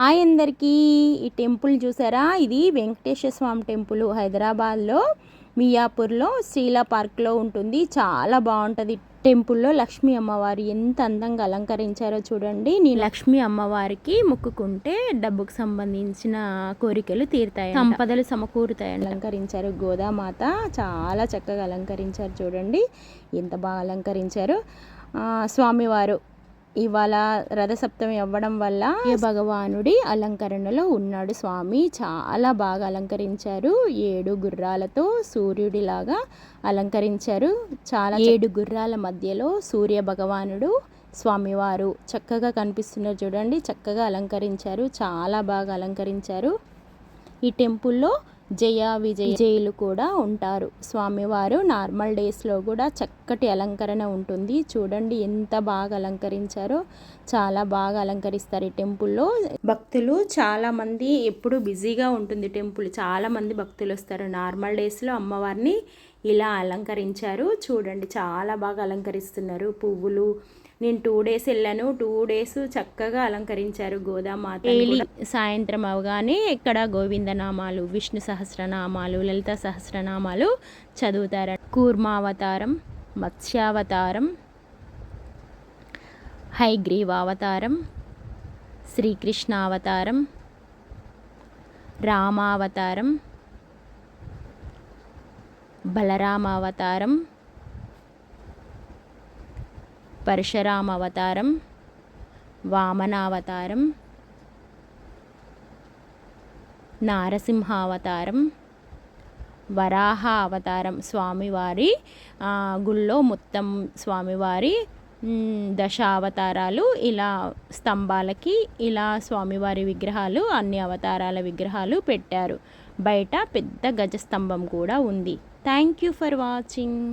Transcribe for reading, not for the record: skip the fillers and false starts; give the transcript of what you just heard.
Hi అందరికీ. ఈ temple చూసారా, ఇది వెంకటేశ్వర స్వామి టెంపుల్ హైదరాబాద్లో మియాపూర్లో శ్రీలా పార్క్లో ఉంటుంది. చాలా బాగుంటుంది. టెంపుల్లో లక్ష్మీ అమ్మవారు ఎంత అందంగా అలంకరించారో చూడండి. నేను లక్ష్మీ అమ్మవారికి మొక్కుకుంటే డబ్బుకు సంబంధించిన కోరికలు తీరుతాయి, సంపదలు సమకూరుతాయి అలంకరించారు. గోదామాత చాలా చక్కగా అలంకరించారు. చూడండి ఎంత బాగా అలంకరించారు. స్వామివారు ఇవాళ రథసప్తమి అవ్వడం వల్ల భగవానుడి అలంకరణలో ఉన్నాడు స్వామి. చాలా బాగా అలంకరించారు. 7 గుర్రాలతో సూర్యుడిలాగా అలంకరించారు. చాలా 7 గుర్రాల మధ్యలో సూర్య భగవానుడు స్వామివారు చక్కగా కనిపిస్తున్నారు. చూడండి చక్కగా అలంకరించారు. చాలా బాగా అలంకరించారు. ఈ టెంపుల్లో జయ విజయులు కూడా ఉంటారు. స్వామివారు నార్మల్ డేస్లో కూడా చక్కటి అలంకరణ ఉంటుంది. చూడండి ఎంత బాగా అలంకరించారో. చాలా బాగా అలంకరిస్తారు ఈ టెంపుల్లో. భక్తులు చాలామంది, ఎప్పుడు బిజీగా ఉంటుంది టెంపుల్. చాలామంది భక్తులు వస్తారు. నార్మల్ డేస్లో అమ్మవారిని ఇలా అలంకరించారు. చూడండి చాలా బాగా అలంకరిస్తున్నారు. పువ్వులు, నేను 2 డేస్ వెళ్ళాను. 2 డేస్ చక్కగా అలంకరించారు గోదామాత. డైలీ సాయంత్రం అవగానే ఇక్కడ గోవిందనామాలు, విష్ణు సహస్రనామాలు, లలిత సహస్రనామాలు చదువుతారు. కూర్మావతారం, మత్స్యావతారం, హైగ్రీవావతారం, శ్రీకృష్ణావతారం, రామావతారం, బలరామావతారం, పరశురామ అవతారం, వామనావతారం, నారసింహావతారం, వరాహ అవతారం. స్వామివారి గుళ్ళో మొత్తం స్వామివారి దశావతారాలు ఇలా స్తంభాలకి ఇలా స్వామివారి విగ్రహాలు, అన్ని అవతారాల విగ్రహాలు పెట్టారు. బయట పెద్ద గజస్తంభం కూడా ఉంది. Thank you for watching.